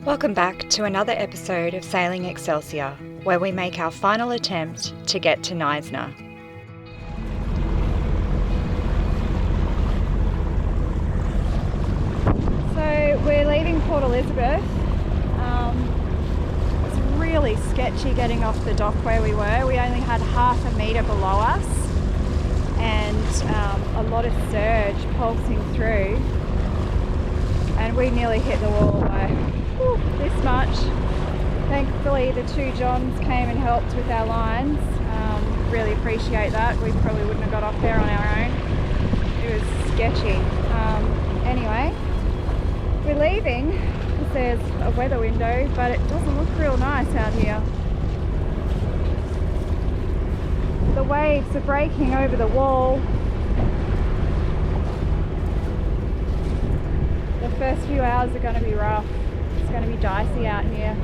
Welcome back to another episode of Sailing Excelsior, where we make our final attempt to get to Neisner. So we're leaving Port Elizabeth. It's really sketchy getting off the dock where we were. We only had half a metre below us and a lot of surge pulsing through, and we nearly hit the wall by this much. Thankfully the two Johns came and helped with our lines. Really appreciate that. We probably wouldn't have got off there on our own. It was sketchy. Anyway, we're leaving because there's a weather window, but it doesn't look real nice out here. The waves are breaking over the wall. The first few hours are going to be rough. It's going to be dicey out here.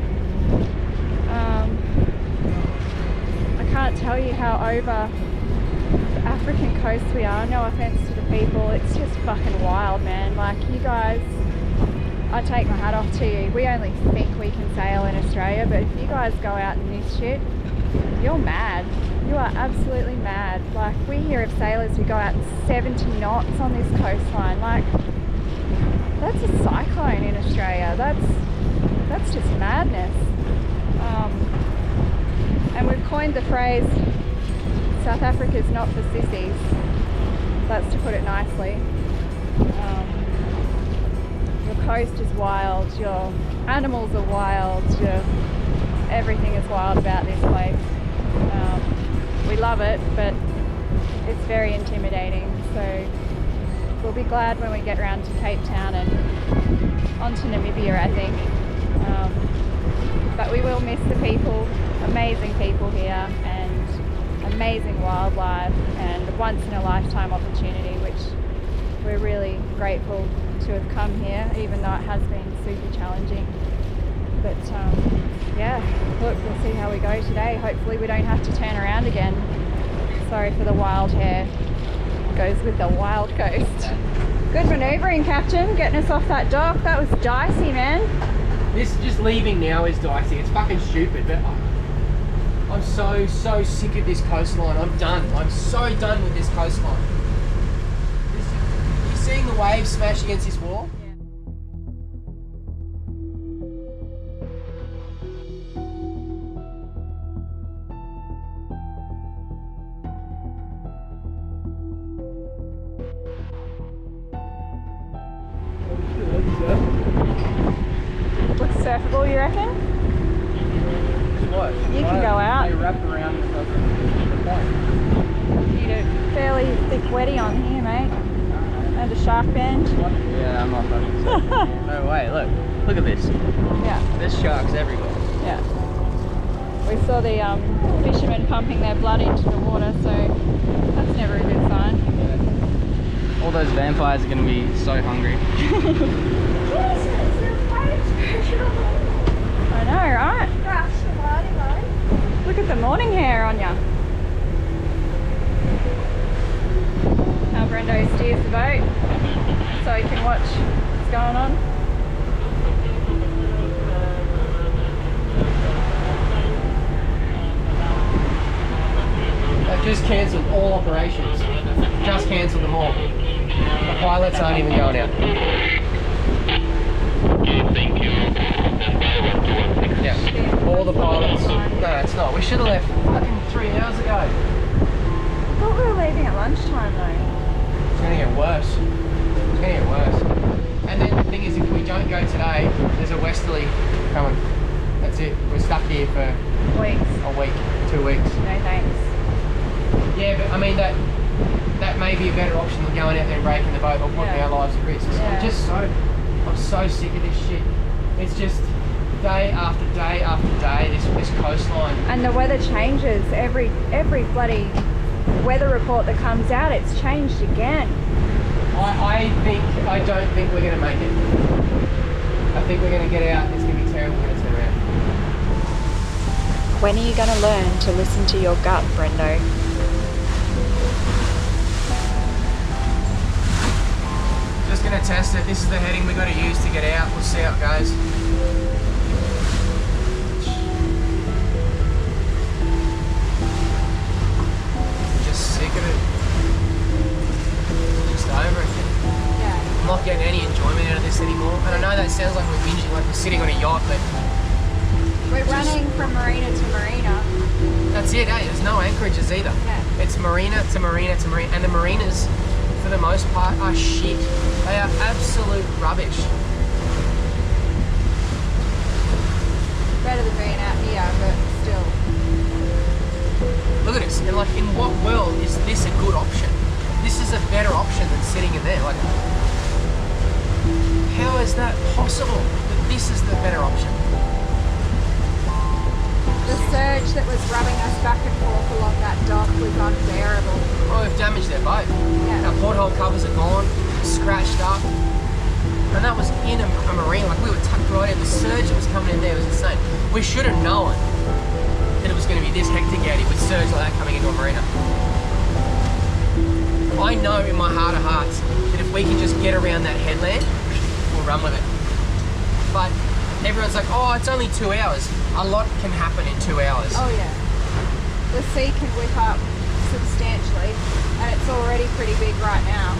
I can't tell you how over the African coast we are. No offense to the people, it's just fucking wild, man. Like, you guys, I take my hat off to you. We only think we can sail in Australia, but if you guys go out in this shit, you're mad. You are absolutely mad. Like, we hear of sailors who go out 70 knots on this coastline. Like, that's a cyclone in Australia. That's just madness. And we've coined the phrase, South Africa's not for sissies. That's to put it nicely. Your coast is wild, your animals are wild, everything is wild about this place. We love it, but it's very intimidating. So we'll be glad when we get around to Cape Town and onto Namibia, I think. But we will miss the people, amazing people here, and amazing wildlife, and a once in a lifetime opportunity, which we're really grateful to have come here, even though it has been super challenging. But yeah, look, we'll see how we go today. Hopefully we don't have to turn around again. Sorry for the wild hair. Goes with the wild coast. Good manoeuvring, Captain, getting us off that dock. That was dicey, man. This just leaving now is dicey. It's fucking stupid, but I'm so sick of this coastline. I'm done. I'm so done with this coastline. You seeing the waves smash against this wall? Looks surfable, you reckon? What? You can go out. They wrap around the point. Need a fairly thick wetty on here, mate. And a shark bend. Yeah, I'm not fucking surfing. No way, look at this. Yeah. There's sharks everywhere. Yeah. We saw the fishermen pumping their blood into the water, so that's never a good sign. Yeah. All those vampires are going to be so hungry. I know, right? Look at the morning hair on ya. How Brendo steers the boat so he can watch what's going on. They've just cancelled all operations. Just cancelled them all. The pilots aren't even going out. Yeah, all the pilots. No, it's not. We should have left fucking 3 hours ago. I thought we were leaving at lunchtime though. It's going to get worse. It's going to get worse. And then the thing is, if we don't go today, there's a westerly coming. That's it. We're stuck here for Weeks. a week, 2 weeks. No thanks. Yeah, but I mean that may be a better option than going out there and breaking the boat or putting our lives at risk. Yeah. I'm so sick of this shit. It's just day after day after day, this coastline. And the weather changes. Every bloody weather report that comes out, it's changed again. I don't think we're gonna make it. I think we're gonna get out. It's gonna be terrible when it's around. When are you going to learn to listen to your gut, Brendo? Just gonna test it. This is the heading we got to use to get out. We'll see how it goes. we're binging like we're sitting on a yacht, but We're running from marina to marina. that's it, eh? There's no anchorages either. Yeah. It's marina to marina to marina, and the marinas, for the most part, are shit. They are absolute rubbish. Better than being out here, but still. Look at this, and like, in what world is this a good option? This is a better option than sitting in there. Like, how is that possible? That this is the better option. The surge that was rubbing us back and forth along that dock was unbearable. Oh, we've damaged their boat. Yeah. Our porthole covers are gone, scratched up. And that was in a marine, like we were tucked right in. The surge that was coming in there was insane. We should have known that it was going to be this hectic out here with surge like that coming into a marina. I know in my heart of hearts that if we can just get around that headland, we'll run with it. But everyone's like, oh, it's only 2 hours. A lot can happen in 2 hours. Oh yeah. The sea can whip up substantially, and it's already pretty big right now.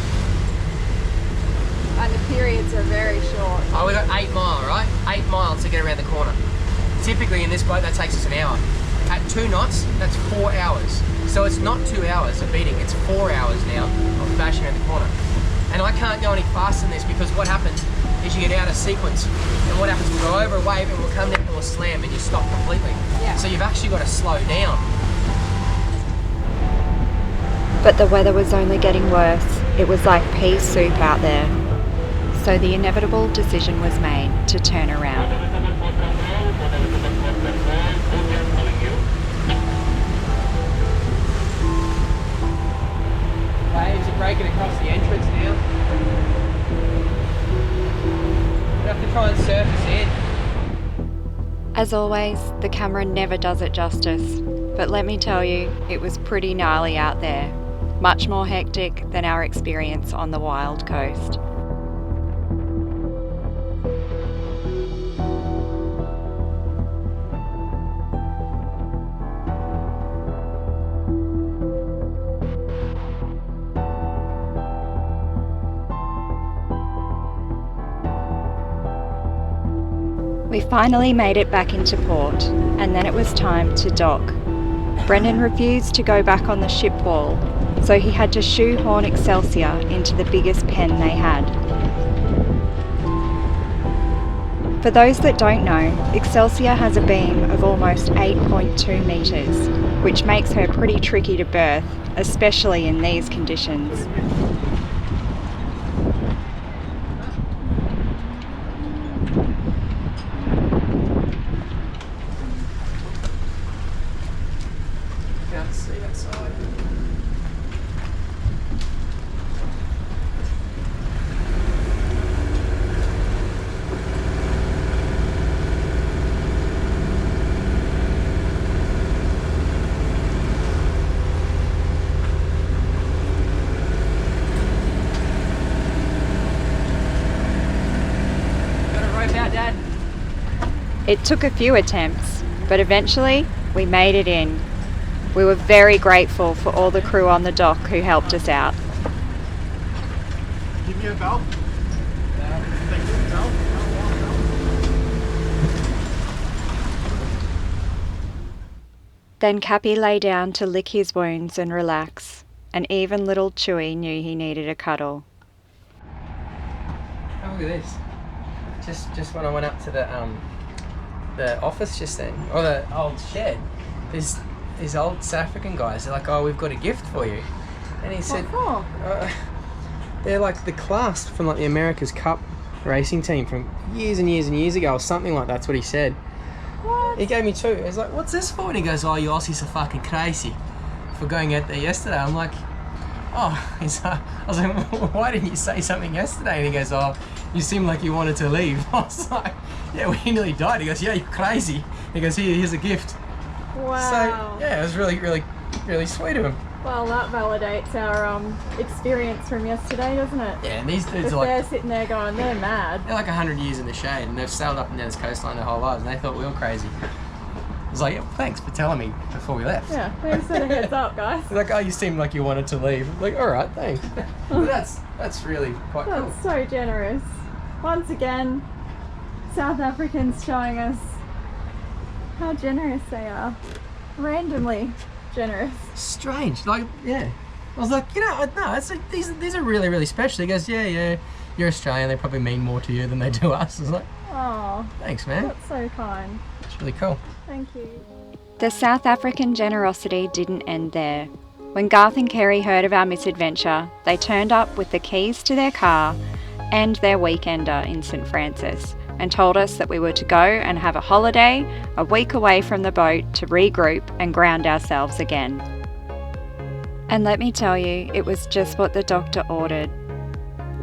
And the periods are very short. Oh, we got 8 mile, right? 8 miles to get around the corner. Typically in this boat, that takes us an hour. At 2 knots, that's 4 hours. So it's not 2 hours of beating, it's 4 hours now of bashing around the corner. And I can't go any faster than this because what happens is you get out of sequence. And what happens, we'll go over a wave and we'll come down and we'll slam and you stop completely. Yeah. So you've actually got to slow down. But the weather was only getting worse. It was like pea soup out there. So the inevitable decision was made to turn around. Waves are breaking across the entrance now. We have to try and surf us in. As always, the camera never does it justice. But let me tell you, it was pretty gnarly out there. Much more hectic than our experience on the wild coast. We finally made it back into port, and then it was time to dock. Brendan refused to go back on the ship wall, so he had to shoehorn Excelsior into the biggest pen they had. For those that don't know, Excelsior has a beam of almost 8.2 metres, which makes her pretty tricky to berth, especially in these conditions. Can't see that side. Got a rope out, Dad? It took a few attempts, but eventually we made it in. We were very grateful for all the crew on the dock who helped us out. Give me a belt. Thank you. Belt. Then Cappy lay down to lick his wounds and relax, and even little Chewy knew he needed a cuddle. Oh, look at this. Just when I went up to the office just then, or the old shed, there's these old South African guys. They're like, oh, we've got a gift for you. And he said, What for? they're like the class from like the America's Cup racing team from years and years and years ago, or something like that's what he said. What? He gave me 2. I was like, what's this for? And he goes, oh, you Aussies are fucking crazy for going out there yesterday. I'm like, oh, I was like, well, why didn't you say something yesterday? And he goes, oh, you seem like you wanted to leave. I was like, yeah, we nearly died. He goes, yeah, you're crazy. He goes, here's a gift. Wow. So, yeah, it was really, really, really sweet of him. Well, that validates our experience from yesterday, doesn't it? Yeah, and these dudes If are they're like, sitting there going, they're mad. they're like 100 years in the shade, and they've sailed up and down this coastline their whole lives, and they thought we were crazy. I was like, yeah, thanks for telling me before we left. Yeah, thanks for the heads up, guys. They're like, oh, you seemed like you wanted to leave. I'm like, all right, thanks. But that's really quite cool. That's so generous. Once again, South Africans showing us how generous they are. Randomly generous. Strange, like, yeah. I was like, you know, no, it's like, these are really, really special. He goes, yeah, you're Australian, they probably mean more to you than they do us. I was like, Oh, thanks, man. that's so kind. It's really cool. Thank you. The South African generosity didn't end there. When Garth and Kerry heard of our misadventure, they turned up with the keys to their car and their weekender in St Francis and told us that we were to go and have a holiday a week away from the boat to regroup and ground ourselves again. And let me tell you, it was just what the doctor ordered.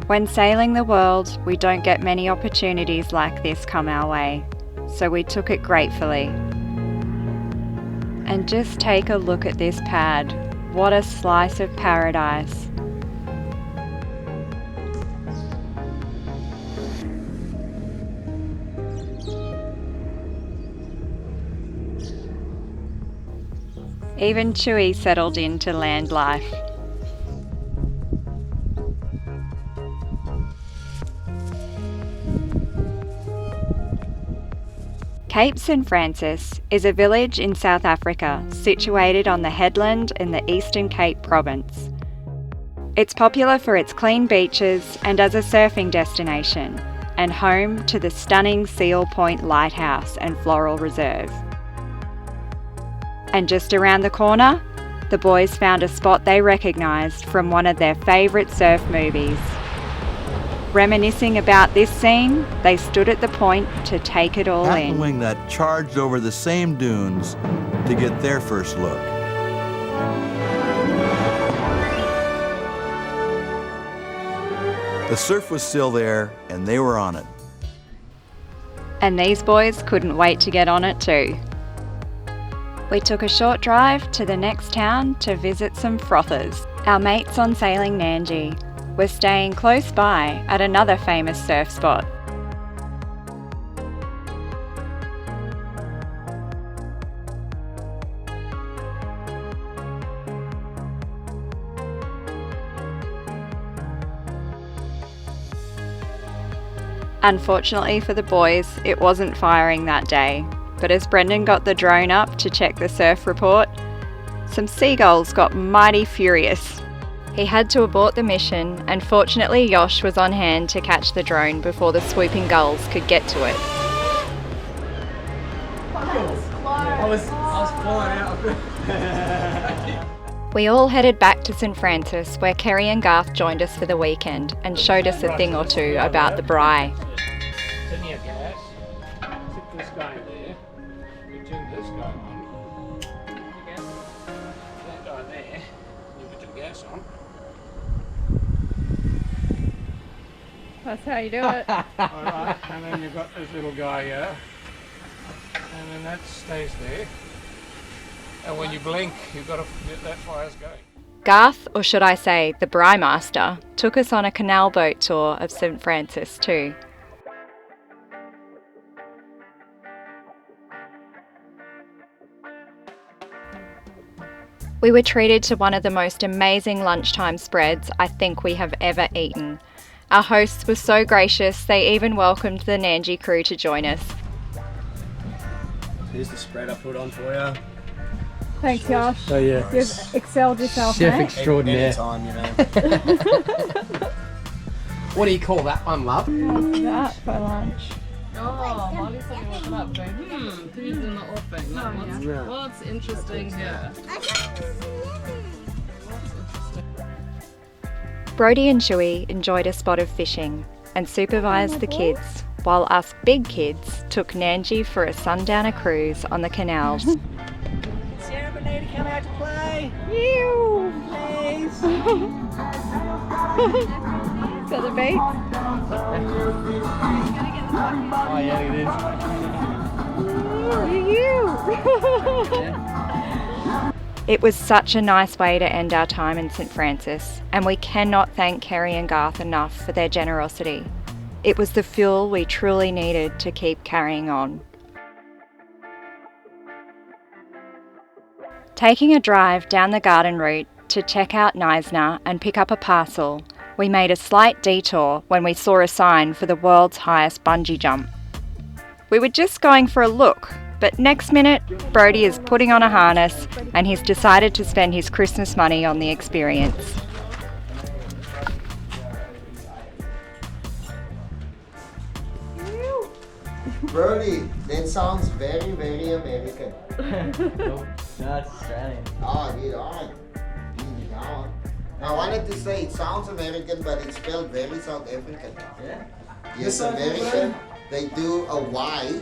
When sailing the world, we don't get many opportunities like this come our way, so we took it gratefully. And just take a look at this pad. What a slice of paradise. Even Chewy settled into land life. Cape St Francis is a village in South Africa situated on the headland in the Eastern Cape province. It's popular for its clean beaches and as a surfing destination, and home to the stunning Seal Point Lighthouse and Floral Reserve. And just around the corner, the boys found a spot they recognised from one of their favourite surf movies. Reminiscing about this scene, they stood at the point to take it all in. Wing that charged over the same dunes to get their first look. The surf was still there, and they were on it. And these boys couldn't wait to get on it too. We took a short drive to the next town to visit some frothers. Our mates on sailing Nandji were staying close by at another famous surf spot. Unfortunately for the boys, it wasn't firing that day, but as Brendan got the drone up to check the surf report, some seagulls got mighty furious. He had to abort the mission, and fortunately Yosh was on hand to catch the drone before the swooping gulls could get to it. I was flying out. We all headed back to St Francis, where Kerry and Garth joined us for the weekend and showed us a thing or two about the braai. Turn your gas. Stick this guy there. You turn this guy on. That guy there. You put your gas on. That's how you do it. Alright, and then you've got this little guy here. And then that stays there. And when you blink, you've got to get that fire's going. Garth, or should I say the braai master, took us on a canal boat tour of St Francis too. We were treated to one of the most amazing lunchtime spreads I think we have ever eaten. Our hosts were so gracious, they even welcomed the Nandji crew to join us. Here's the spread I put on for you. Thanks, Josh. Oh yeah. You've excelled yourself, Chef mate. extraordinaire. Anytime, you know. What do you call that one, love? How's that for lunch? Oh, Molly said you woke up going, who's in the offing? Like, what's interesting here? Brodie and Chewy enjoyed a spot of fishing and supervised the kids, while us big kids took Nandji for a sundowner cruise on the canals. Sarah and Lady come out to play. You! Please. Got the bait? Oh yeah, it is. It was such a nice way to end our time in St Francis, and we cannot thank Kerry and Garth enough for their generosity. It was the fuel we truly needed to keep carrying on. Taking a drive down the garden route to check out Knysna and pick up a parcel, we made a slight detour when we saw a sign for the world's highest bungee jump. We were just going for a look, but next minute, Brodie is putting on a harness and he's decided to spend his Christmas money on the experience. Brodie, that sounds very, very American. No, it's Australian. Oh, you don't. You don't. I wanted to say it sounds American, but it's spelled very South African. Yeah? Yes, American. They do a Y.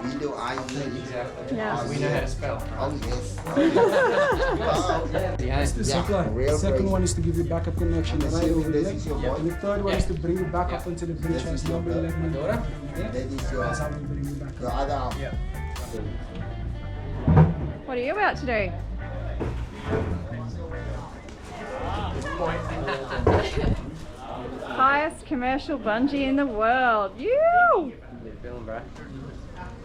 We do IE. Exactly. Yeah. We know how to spell. Oh, yes. Oh, Yes. The yeah, second, real second crazy. one is to give you backup connection I'm right over assuming this there. is your Yeah. boy. And the third one is to bring you back up into the bridge This as is your nobody left My me. daughter? Yeah? That is your, That's how we bring you back your up. other arm. Yeah. What are you about to do? Highest commercial bungee in the world. You! How you feeling, bro?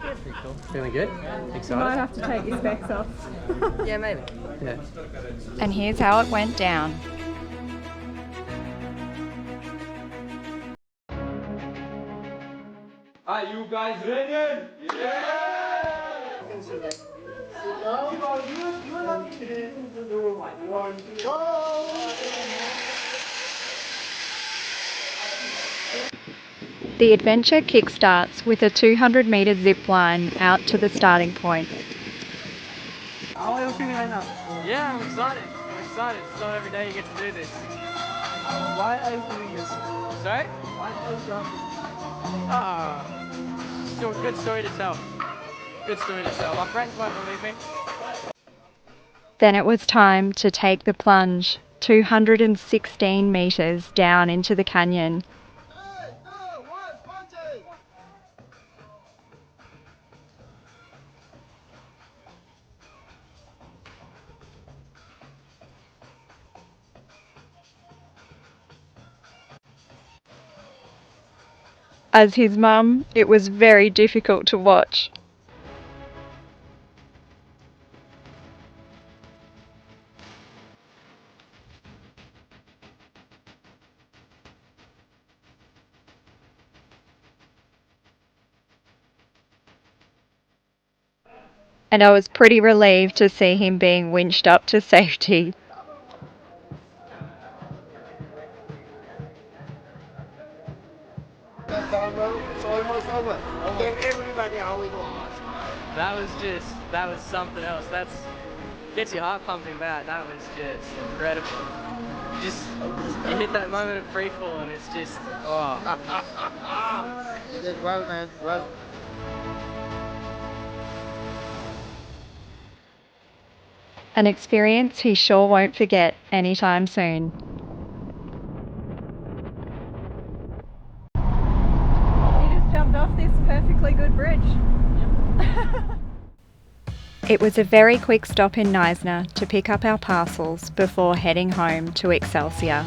Pretty cool. Feeling good? You might Excited? have to take your specs off. Yeah, maybe. Yeah. And here's how it went down. Are you guys ready? The adventure kickstarts with a 200-metre zip line out to the starting point. Yeah, I'm excited. I'm excited. It's not every day you get to do this. Why are you doing this? Sorry? Why are you jumping? Still a good story to tell. Good story to tell. My friends won't believe me. Then it was time to take the plunge, 216 metres down into the canyon. As his mum, it was very difficult to watch. And I was pretty relieved to see him being winched up to safety. It's almost over. Tell everybody how it was. That was something else. That's gets your heart pumping back. That was just incredible. Just you hit that moment of free fall and it's just You did well, man. Well. An experience he sure won't forget anytime soon. You just jumped off this perfectly good bridge. It was a very quick stop in Neisner to pick up our parcels before heading home to Excelsior.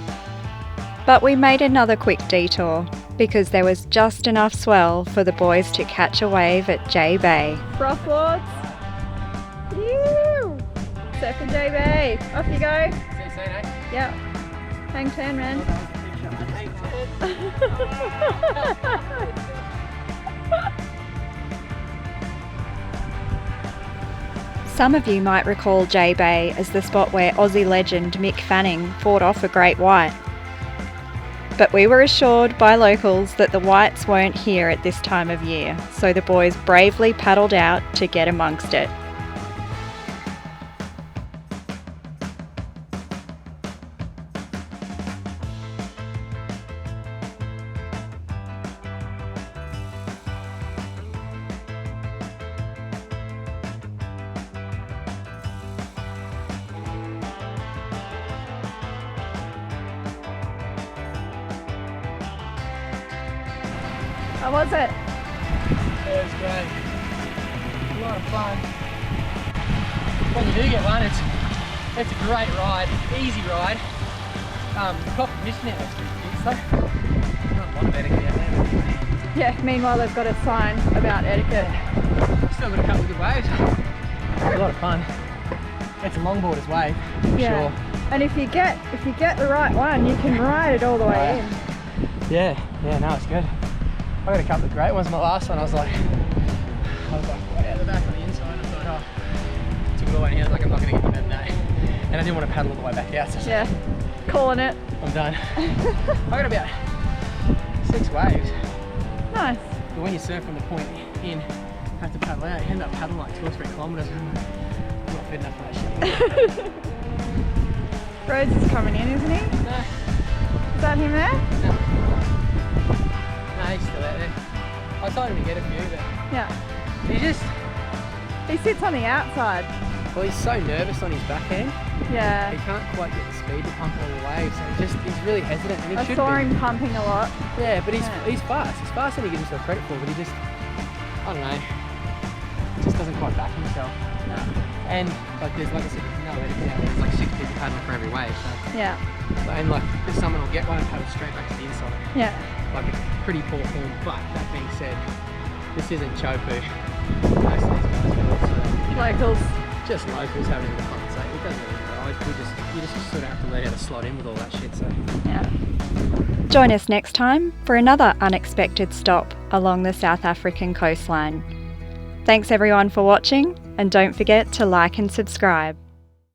But we made another quick detour because there was just enough swell for the boys to catch a wave at J Bay. Surfboards. You! Surf and J Bay. Off you go. See you soon, eh? Yep. Hang 10, man. Some of you might recall J Bay as the spot where Aussie legend Mick Fanning fought off a great white. But we were assured by locals that the whites weren't here at this time of year, so the boys bravely paddled out to get amongst it. How was it? It was great. A lot of fun. When you do get one, it's a great ride, easy ride. Coffee missionary looks pretty big, so not a lot of etiquette out there. Yeah, meanwhile they've got a sign about etiquette. Still got a couple of good waves. It's a lot of fun. It's a longboarder's wave, for Yeah. sure. And if you get the right one, you can ride it all the way in. Yeah, no, it's good. I got a couple of great ones. My last one, I was like way out the back on the inside. I thought, oh, took it all the way down. Like, I'm not going to get to bed today. And I didn't want to paddle all the way back out. So I was like, Yeah, calling it. I'm done. I got about 6 waves. Nice. But when you surf from the point in, have to paddle out, you end up paddling like 2 or 3 kilometres. I'm not fit enough for that shit. Rhodes is coming in, isn't he? No. Is that him there? No. No, he's still out there. I told him to get a few, but Yeah. He sits on the outside. well, he's so nervous on his backhand. Yeah. He can't quite get the speed to pump all the waves, so he's really hesitant, and he I should saw be. him pumping a lot. Yeah, but he's fast. He's faster than he gives himself credit for, but he just, I don't know, he just doesn't quite back himself. No. And like I said, there's no edit now. There's like 6 people paddling for every wave. So. Yeah. And like, if someone will get one and paddle straight back to the inside. Yeah. Like, it's pretty poor form. But that being said, this isn't Chopu. Most of these guys are also, Locals. just locals having the fun. So it doesn't really matter. You just sort of have to learn how to slot in with all that shit. So. Yeah. Join us next time for another unexpected stop along the South African coastline. Thanks everyone for watching, and don't forget to like and subscribe.